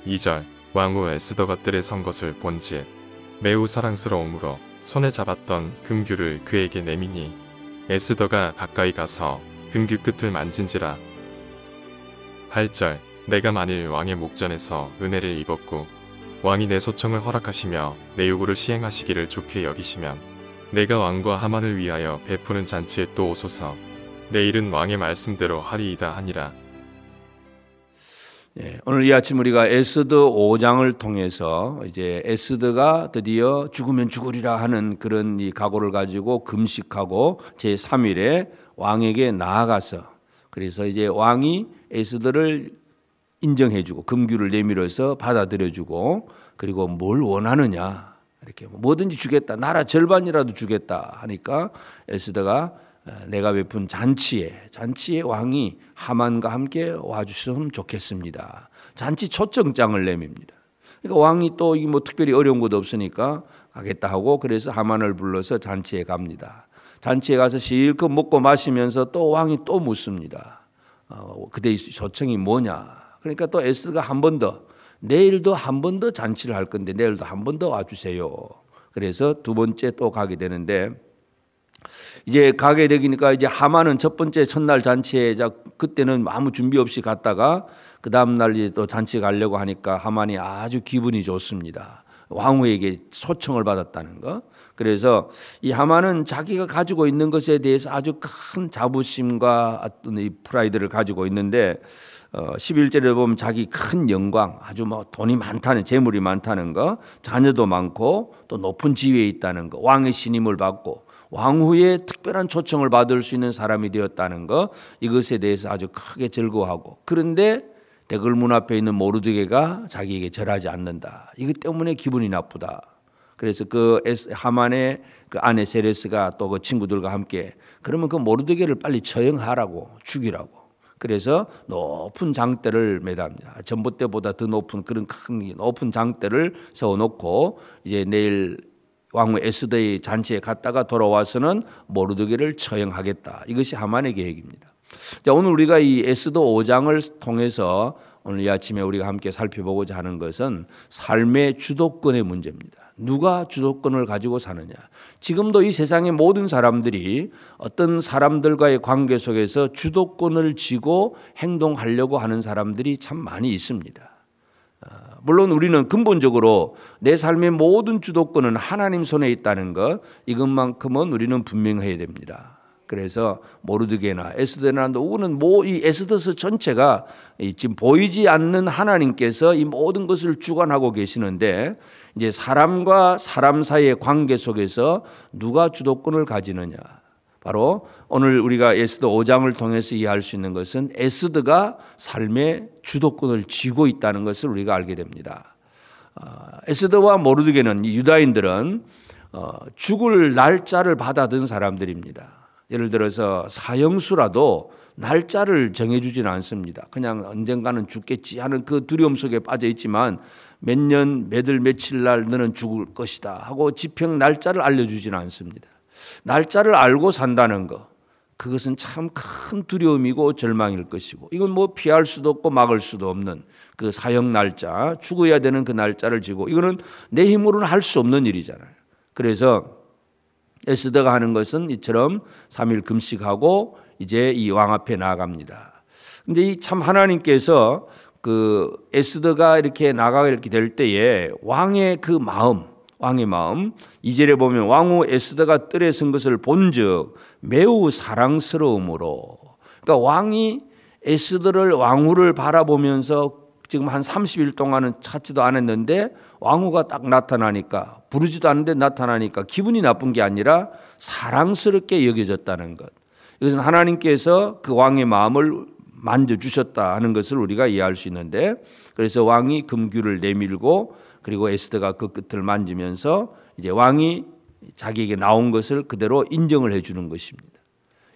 2절 왕후 에스더가 뜰에 선 것을 본즉 매우 사랑스러움으로 손에 잡았던 금규를 그에게 내미니 에스더가 가까이 가서 금규 끝을 만진지라. 8절 내가 만일 왕의 목전에서 은혜를 입었고 왕이 내 소청을 허락하시며 내 요구를 시행하시기를 좋게 여기시면 내가 왕과 하만을 위하여 베푸는 잔치에 또 오소서. 내일은 왕의 말씀대로 하리이다 하니라. 오늘 이 아침 우리가 에스더 5장을 통해서 이제 에스더가 드디어 죽으면 죽으리라 하는 그런 이 각오를 가지고 금식하고 제3일에 왕에게 나아가서, 그래서 이제 왕이 에스더를 인정해주고 금규를 내밀어서 받아들여주고, 그리고 뭘 원하느냐, 이렇게 뭐든지 주겠다, 나라 절반이라도 주겠다 하니까 에스더가 내가 베푼 잔치에 왕이 하만과 함께 와주셨으면 좋겠습니다. 잔치 초청장을 내밉니다. 그러니까 왕이 또 이 뭐 특별히 어려운 것도 없으니까 가겠다 하고, 그래서 하만을 불러서 잔치에 갑니다. 잔치에 가서 실컷 먹고 마시면서 또 왕이 또 묻습니다. 그대의 소청이 뭐냐? 그러니까 또 에스더가 한 번 더, 내일도 한 번 더 잔치를 할 건데 내일도 한 번 더 와주세요. 그래서 두 번째 또 가게 되는데, 이제 가게 되니까 이제 하만은 첫 번째 첫날 잔치에 그때는 아무 준비 없이 갔다가 그 다음 날 또 잔치에 가려고 하니까 하만이 아주 기분이 좋습니다. 왕후에게 초청을 받았다는 거. 그래서 이 하만은 자기가 가지고 있는 것에 대해서 아주 큰 자부심과 어떤 이 프라이드를 가지고 있는데, 11절에 보면 자기 큰 영광, 아주 뭐 돈이 많다는, 재물이 많다는 거, 자녀도 많고 또 높은 지위에 있다는 거, 왕의 신임을 받고 왕후의 특별한 초청을 받을 수 있는 사람이 되었다는 것, 이것에 대해서 아주 크게 즐거워하고, 그런데 대궐문 앞에 있는 모르드게가 자기에게 절하지 않는다, 이것 때문에 기분이 나쁘다. 그래서 그 하만의 그 아내 세레스가 또 그 친구들과 함께 그러면 그 모르드게를 빨리 처형하라고, 죽이라고. 그래서 높은 장대를 매답니다. 전봇대보다 더 높은 그런 큰 높은 장대를 세워놓고 이제 내일 왕후 에스더의 잔치에 갔다가 돌아와서는 모르드게를 처형하겠다. 이것이 하만의 계획입니다. 자, 오늘 우리가 이 에스더 5장을 통해서 오늘 이 아침에 우리가 함께 살펴보고자 하는 것은 삶의 주도권의 문제입니다. 누가 주도권을 가지고 사느냐. 지금도 이 세상의 모든 사람들이 어떤 사람들과의 관계 속에서 주도권을 쥐고 행동하려고 하는 사람들이 참 많이 있습니다. 물론 우리는 근본적으로 내 삶의 모든 주도권은 하나님 손에 있다는 것, 이것만큼은 우리는 분명해야 됩니다. 그래서 모르드게나 에스더나 누구는 이 에스더서 전체가 지금 보이지 않는 하나님께서 이 모든 것을 주관하고 계시는데, 이제 사람과 사람 사이의 관계 속에서 누가 주도권을 가지느냐. 바로 오늘 우리가 에스더 5장을 통해서 이해할 수 있는 것은 에스더가 삶의 주도권을 쥐고 있다는 것을 우리가 알게 됩니다. 에스더와 모르드게는, 유다인들은 죽을 날짜를 받아든 사람들입니다. 예를 들어서 사형수라도 날짜를 정해주지는 않습니다. 그냥 언젠가는 죽겠지 하는 그 두려움 속에 빠져 있지만 몇 년, 몇 월, 며칠 날 너는 죽을 것이다 하고 집행 날짜를 알려주지는 않습니다. 날짜를 알고 산다는 것, 그것은 참 큰 두려움이고 절망일 것이고, 이건 뭐 피할 수도 없고 막을 수도 없는 그 사형 날짜, 죽어야 되는 그 날짜를 지고, 이거는 내 힘으로는 할 수 없는 일이잖아요. 그래서 에스더가 하는 것은 이처럼 3일 금식하고 이제 이 왕 앞에 나아갑니다. 근데 이 참 하나님께서 그 에스더가 이렇게 나가게 될 때에 왕의 마음 2절에 보면 왕후 에스더가 뜰에 선 것을 본즉 매우 사랑스러움으로, 그러니까 왕이 에스더를, 왕후를 바라보면서 지금 한 30일 동안은 찾지도 않았는데 왕후가 딱 나타나니까, 부르지도 않는데 나타나니까 기분이 나쁜 게 아니라 사랑스럽게 여겨졌다는 것, 이것은 하나님께서 그 왕의 마음을 만져주셨다 하는 것을 우리가 이해할 수 있는데, 그래서 왕이 금규를 내밀고 그리고 에스더가 그 끝을 만지면서 이제 왕이 자기에게 나온 것을 그대로 인정을 해주는 것입니다.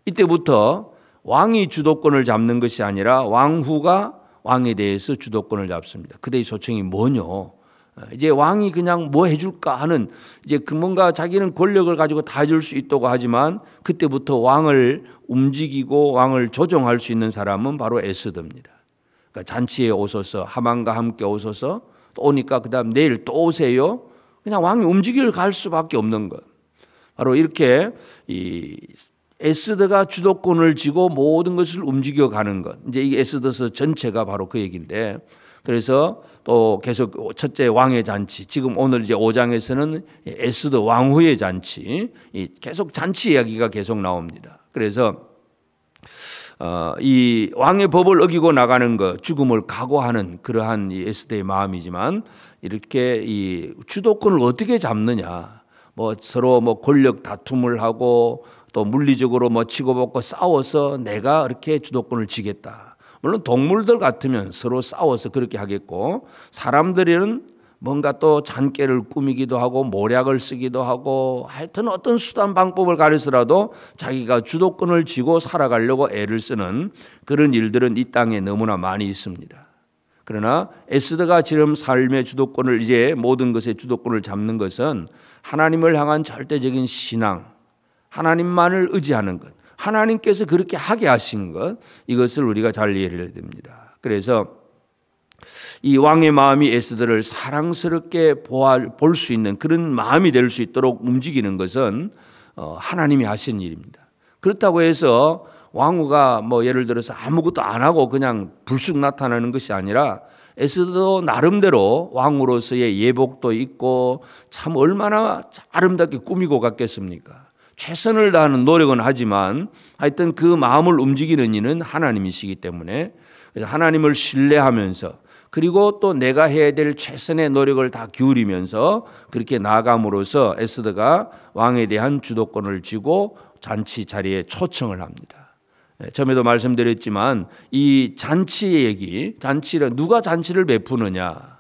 이때부터 왕이 주도권을 잡는 것이 아니라 왕후가 왕에 대해서 주도권을 잡습니다. 그대의 소청이 뭐뇨? 이제 왕이 그냥 뭐 해줄까 하는, 이제 그 뭔가 자기는 권력을 가지고 다 해줄 수 있다고 하지만 그때부터 왕을 움직이고 왕을 조종할 수 있는 사람은 바로 에스더입니다. 그러니까 잔치에 오소서, 하만과 함께 오소서. 또 오니까 그다음 내일 또 오세요. 그냥 왕이 움직일 갈 수밖에 없는 것. 바로 이렇게 이 에스더가 주도권을 쥐고 모든 것을 움직여가는 것. 이제 이 에스더서 전체가 바로 그 얘기인데, 그래서 또 계속 첫째 왕의 잔치, 지금 오늘 이제 5장에서는 에스더 왕후의 잔치, 계속 잔치 이야기가 계속 나옵니다. 그래서 이 왕의 법을 어기고 나가는 것, 죽음을 각오하는 그러한 이 에스더의 마음이지만, 이렇게 이 주도권을 어떻게 잡느냐, 뭐 서로 뭐 권력 다툼을 하고 또 물리적으로 뭐 치고받고 싸워서 내가 이렇게 주도권을 쥐겠다. 물론 동물들 같으면 서로 싸워서 그렇게 하겠고, 사람들은 뭔가 또 잔꾀를 꾸미기도 하고 모략을 쓰기도 하고, 하여튼 어떤 수단 방법을 가려서라도 자기가 주도권을 쥐고 살아가려고 애를 쓰는 그런 일들은 이 땅에 너무나 많이 있습니다. 그러나 에스더가 지금 삶의 주도권을, 이제 모든 것의 주도권을 잡는 것은 하나님을 향한 절대적인 신앙, 하나님만을 의지하는 것, 하나님께서 그렇게 하게 하시는 것, 이것을 우리가 잘 이해해야 됩니다. 그래서 이 왕의 마음이 에스더를 사랑스럽게 볼 수 있는 그런 마음이 될 수 있도록 움직이는 것은 하나님이 하신 일입니다. 그렇다고 해서 왕후가 뭐 예를 들어서 아무것도 안 하고 그냥 불쑥 나타나는 것이 아니라, 에스더도 나름대로 왕으로서의 예복도 있고 참 얼마나 아름답게 꾸미고 갔겠습니까? 최선을 다하는 노력은 하지만 하여튼 그 마음을 움직이는 이는 하나님이시기 때문에, 그래서 하나님을 신뢰하면서, 그리고 또 내가 해야 될 최선의 노력을 다 기울이면서 그렇게 나아감으로써 에스더가 왕에 대한 주도권을 쥐고 잔치 자리에 초청을 합니다. 처음에도 말씀드렸지만 이 잔치의 얘기, 잔치를 누가 잔치를 베푸느냐,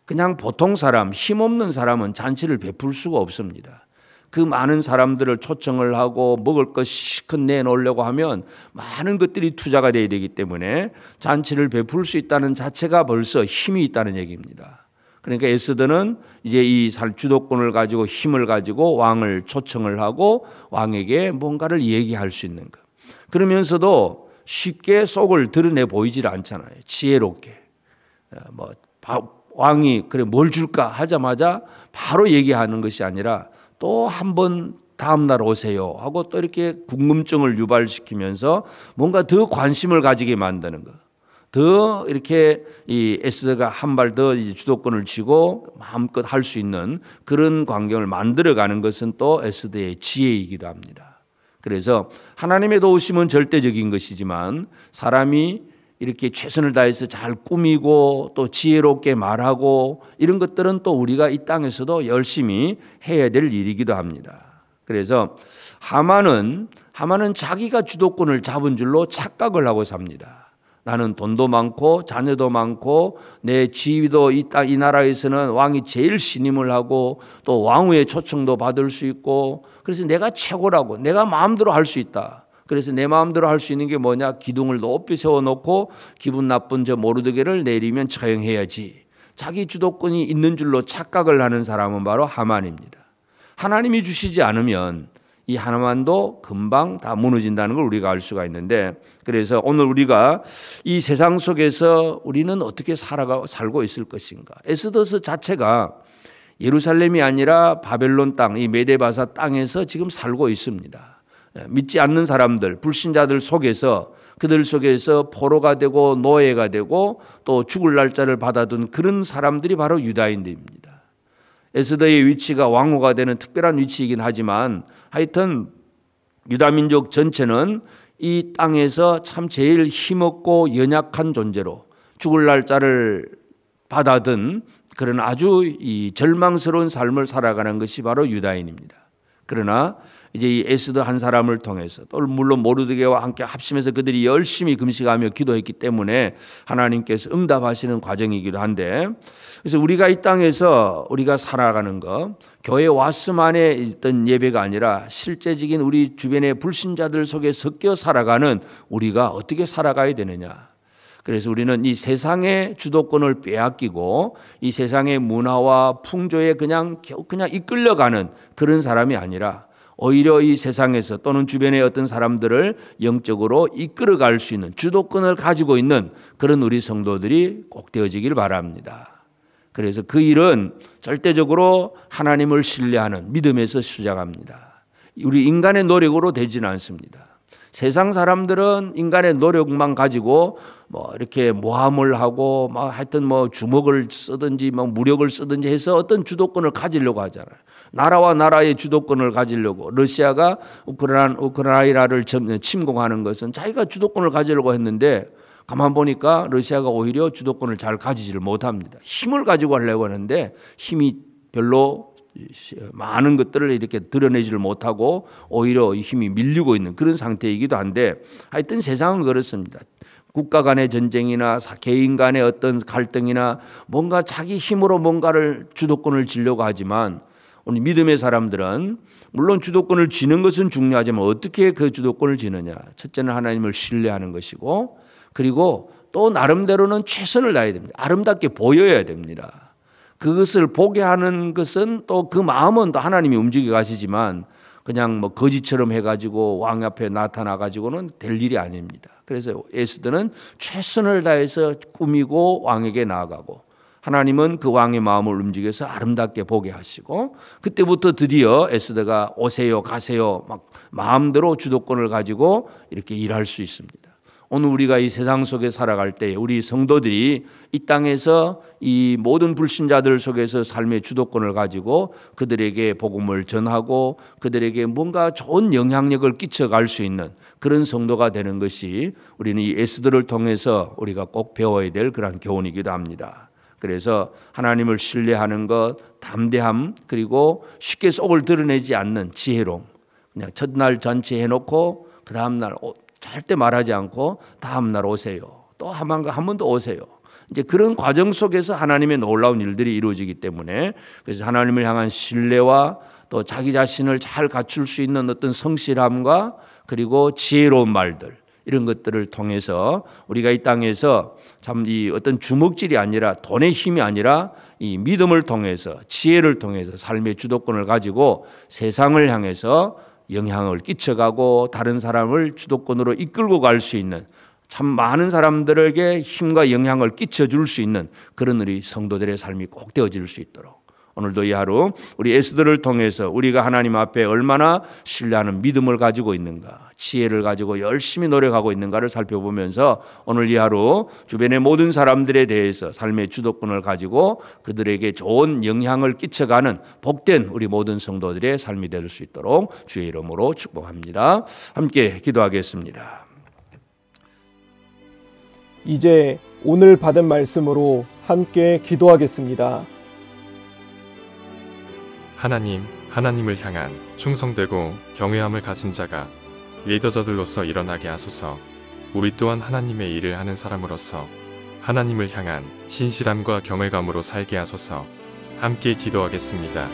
그냥 보통 사람, 힘없는 사람은 잔치를 베풀 수가 없습니다. 그 많은 사람들을 초청을 하고 먹을 것 실컷 내놓으려고 하면 많은 것들이 투자가 돼야 되기 때문에 잔치를 베풀 수 있다는 자체가 벌써 힘이 있다는 얘기입니다. 그러니까 에스더는 이제 이 주도권을 가지고 힘을 가지고 왕을 초청을 하고 왕에게 뭔가를 얘기할 수 있는 것. 그러면서도 쉽게 속을 드러내 보이질 않잖아요. 지혜롭게. 왕이 그래 뭘 줄까 하자마자 바로 얘기하는 것이 아니라 또 한 번 다음 날 오세요 하고 또 이렇게 궁금증을 유발시키면서 뭔가 더 관심을 가지게 만드는 것. 더 이렇게 이 에스더가 한 발 더 주도권을 쥐고 마음껏 할 수 있는 그런 광경을 만들어가는 것은 또 에스더의 지혜이기도 합니다. 그래서 하나님의 도우심은 절대적인 것이지만 사람이 이렇게 최선을 다해서 잘 꾸미고 또 지혜롭게 말하고 이런 것들은 또 우리가 이 땅에서도 열심히 해야 될 일이기도 합니다. 그래서 하만은 자기가 주도권을 잡은 줄로 착각을 하고 삽니다. 나는 돈도 많고 자녀도 많고 내 지위도 이 나라에서는 왕이 제일 신임을 하고 또 왕후의 초청도 받을 수 있고, 그래서 내가 최고라고, 내가 마음대로 할 수 있다. 그래서 내 마음대로 할 수 있는 게 뭐냐, 기둥을 높이 세워놓고 기분 나쁜 저 모르드게를 내리면 처형해야지. 자기 주도권이 있는 줄로 착각을 하는 사람은 바로 하만입니다. 하나님이 주시지 않으면 이 하나만도 금방 다 무너진다는 걸 우리가 알 수가 있는데, 그래서 오늘 우리가 이 세상 속에서 우리는 어떻게 살고 있을 것인가. 에스더서 자체가 예루살렘이 아니라 바벨론 땅, 이 메데바사 땅에서 지금 살고 있습니다. 믿지 않는 사람들, 불신자들 속에서, 그들 속에서 포로가 되고 노예가 되고 또 죽을 날짜를 받아둔 그런 사람들이 바로 유다인들입니다. 에스더의 위치가 왕후가 되는 특별한 위치이긴 하지만 하여튼 유다민족 전체는 이 땅에서 참 제일 힘없고 연약한 존재로 죽을 날짜를 받아든 그런 아주 이 절망스러운 삶을 살아가는 것이 바로 유다인입니다. 그러나 이제 이 에스더 한 사람을 통해서 또 물론 모르드게와 함께 합심해서 그들이 열심히 금식하며 기도했기 때문에 하나님께서 응답하시는 과정이기도 한데, 그래서 우리가 이 땅에서 우리가 살아가는 것, 교회 왔음만에 있던 예배가 아니라 실제적인 우리 주변의 불신자들 속에 섞여 살아가는 우리가 어떻게 살아가야 되느냐. 그래서 우리는 이 세상의 주도권을 빼앗기고 이 세상의 문화와 풍조에 그냥 이끌려가는 그런 사람이 아니라 오히려 이 세상에서 또는 주변의 어떤 사람들을 영적으로 이끌어갈 수 있는 주도권을 가지고 있는 그런 우리 성도들이 꼭 되어지길 바랍니다. 그래서 그 일은 절대적으로 하나님을 신뢰하는 믿음에서 시작합니다. 우리 인간의 노력으로 되지는 않습니다. 세상 사람들은 인간의 노력만 가지고 뭐 이렇게 모함을 하고 막 하여튼 뭐 주먹을 쓰든지 막 무력을 쓰든지 해서 어떤 주도권을 가지려고 하잖아요. 나라와 나라의 주도권을 가지려고 러시아가 우크라이나를 침공하는 것은 자기가 주도권을 가지려고 했는데 가만 보니까 러시아가 오히려 주도권을 잘 가지지를 못합니다. 힘을 가지고 하려고 하는데 힘이 별로 많은 것들을 이렇게 드러내지를 못하고 오히려 힘이 밀리고 있는 그런 상태이기도 한데 하여튼 세상은 그렇습니다. 국가 간의 전쟁이나 개인 간의 어떤 갈등이나 뭔가 자기 힘으로 뭔가를 주도권을 쥐려고 하지만 오늘 믿음의 사람들은 물론 주도권을 쥐는 것은 중요하지만 어떻게 그 주도권을 쥐느냐. 첫째는 하나님을 신뢰하는 것이고 그리고 또 나름대로는 최선을 다해야 됩니다. 아름답게 보여야 됩니다. 그것을 보게 하는 것은 또 그 마음은 또 하나님이 움직여 가시지만 그냥 뭐 거지처럼 해가지고 왕 앞에 나타나가지고는 될 일이 아닙니다. 그래서 에스더는 최선을 다해서 꾸미고 왕에게 나아가고 하나님은 그 왕의 마음을 움직여서 아름답게 보게 하시고 그때부터 드디어 에스더가 오세요 가세요 막 마음대로 주도권을 가지고 이렇게 일할 수 있습니다. 오늘 우리가 이 세상 속에 살아갈 때 우리 성도들이 이 땅에서 이 모든 불신자들 속에서 삶의 주도권을 가지고 그들에게 복음을 전하고 그들에게 뭔가 좋은 영향력을 끼쳐갈 수 있는 그런 성도가 되는 것이 우리는 이 에스더를 통해서 우리가 꼭 배워야 될 그런 교훈이기도 합니다. 그래서 하나님을 신뢰하는 것, 담대함, 그리고 쉽게 속을 드러내지 않는 지혜로움. 그냥 첫날 전체 해놓고 그 다음날 절대 말하지 않고 다음날 오세요. 또 한 번 더 오세요. 이제 그런 과정 속에서 하나님의 놀라운 일들이 이루어지기 때문에 그래서 하나님을 향한 신뢰와 또 자기 자신을 잘 갖출 수 있는 어떤 성실함과 그리고 지혜로운 말들 이런 것들을 통해서 우리가 이 땅에서 참 이 어떤 주먹질이 아니라 돈의 힘이 아니라 이 믿음을 통해서 지혜를 통해서 삶의 주도권을 가지고 세상을 향해서 영향을 끼쳐가고 다른 사람을 주도권으로 이끌고 갈 수 있는 참 많은 사람들에게 힘과 영향을 끼쳐줄 수 있는 그런 우리 성도들의 삶이 꼭 되어질 수 있도록 오늘도 이 하루 우리 에스더를 통해서 우리가 하나님 앞에 얼마나 신뢰하는 믿음을 가지고 있는가 지혜를 가지고 열심히 노력하고 있는가를 살펴보면서 오늘 이 하루 주변의 모든 사람들에 대해서 삶의 주도권을 가지고 그들에게 좋은 영향을 끼쳐가는 복된 우리 모든 성도들의 삶이 될 수 있도록 주의 이름으로 축복합니다. 함께 기도하겠습니다. 이제 오늘 받은 말씀으로 함께 기도하겠습니다. 하나님을 향한 충성되고 경외함을 가진 자가 리더저들로서 일어나게 하소서. 우리 또한 하나님의 일을 하는 사람으로서 하나님을 향한 신실함과 경외감으로 살게 하소서. 함께 기도하겠습니다.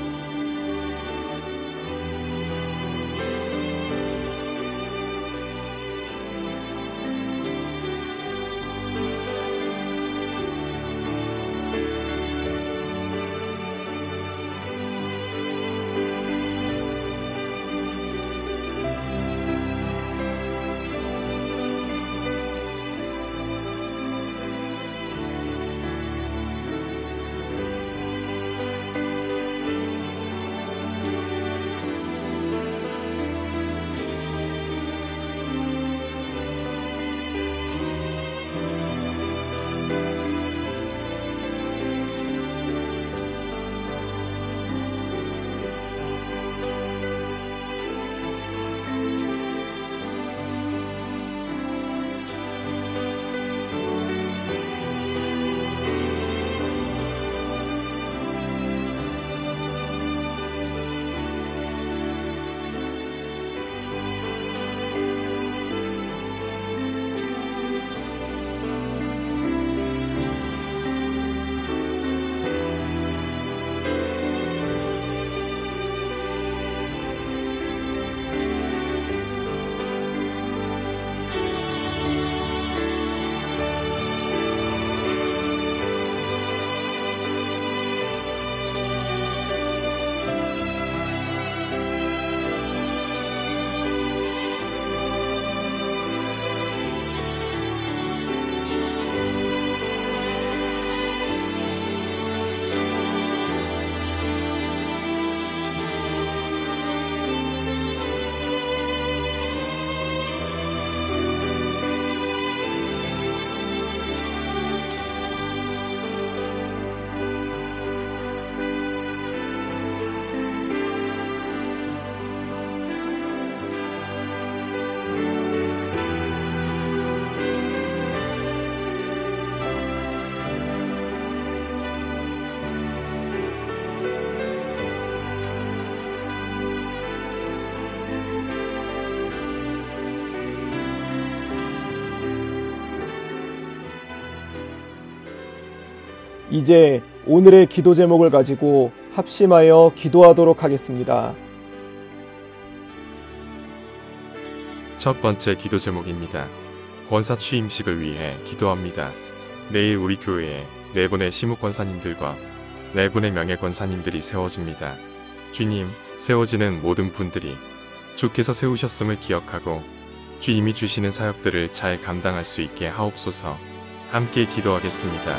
이제 오늘의 기도 제목을 가지고 합심하여 기도하도록 하겠습니다. 첫 번째 기도 제목입니다. 권사 취임식을 위해 기도합니다. 내일 우리 교회에 4분의 시목 권사님들과 4분의 명예 권사님들이 세워집니다. 주님, 세워지는 모든 분들이 주께서 세우셨음을 기억하고 주님이 주시는 사역들을 잘 감당할 수 있게 하옵소서. 함께 기도하겠습니다.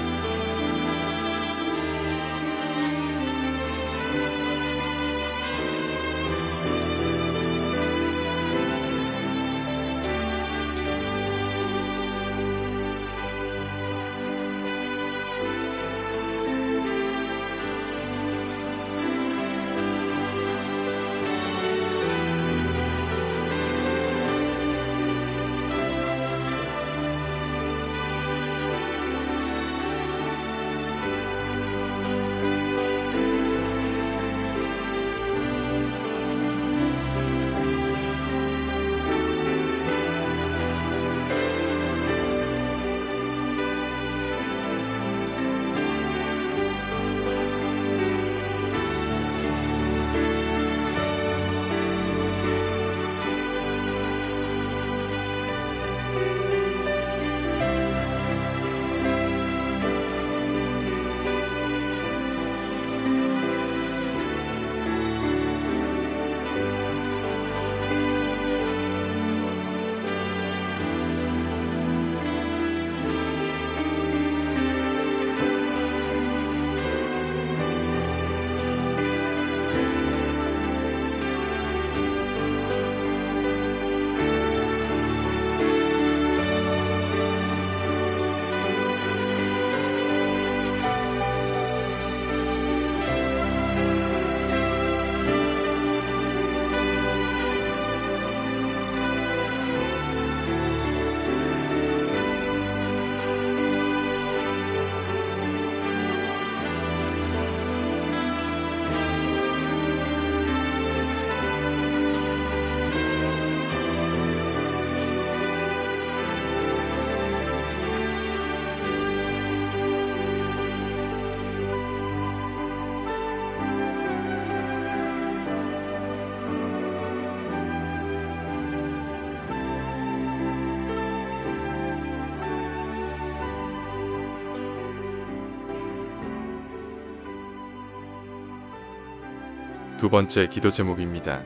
두 번째 기도 제목입니다.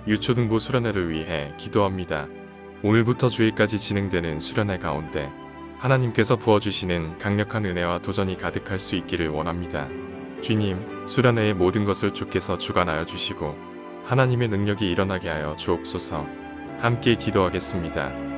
유초등부 수련회를 위해 기도합니다. 오늘부터 주일까지 진행되는 수련회 가운데 하나님께서 부어주시는 강력한 은혜와 도전이 가득할 수 있기를 원합니다. 주님, 수련회의 모든 것을 주께서 주관하여 주시고 하나님의 능력이 일어나게 하여 주옵소서. 함께 기도하겠습니다.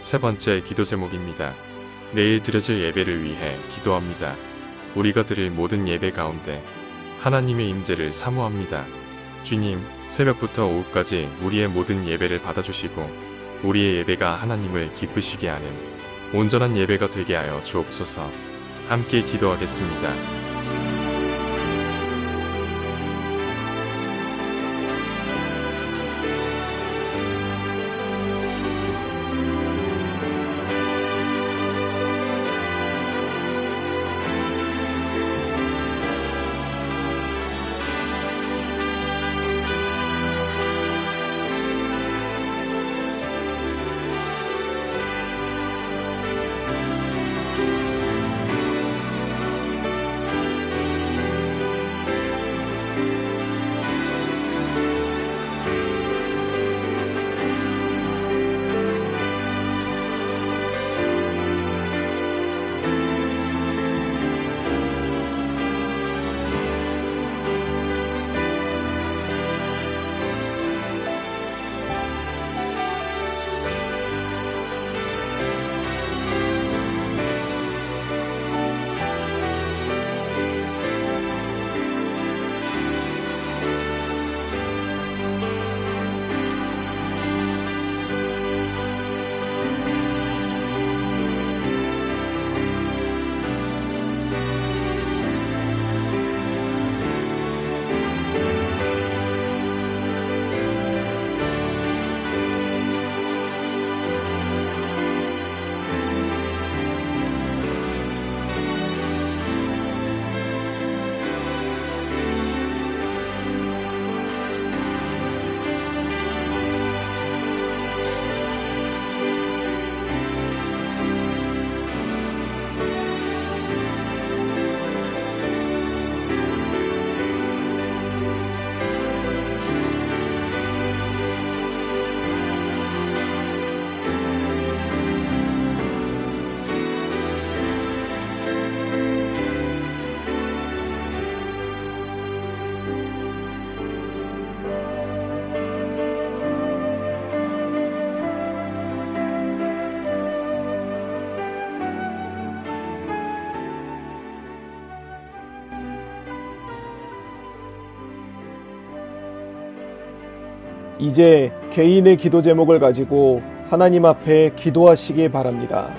세 번째 기도 제목입니다. 내일 드려질 예배를 위해 기도합니다. 우리가 드릴 모든 예배 가운데 하나님의 임재를 사모합니다. 주님, 새벽부터 오후까지 우리의 모든 예배를 받아주시고 우리의 예배가 하나님을 기쁘시게 하는 온전한 예배가 되게 하여 주옵소서. 함께 기도하겠습니다. 이제 개인의 기도 제목을 가지고 하나님 앞에 기도하시기 바랍니다.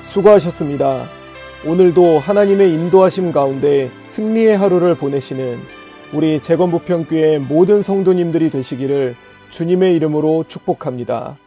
수고하셨습니다. 오늘도 하나님의 인도하심 가운데 승리의 하루를 보내시는 우리 재건부평교회 모든 성도님들이 되시기를 주님의 이름으로 축복합니다.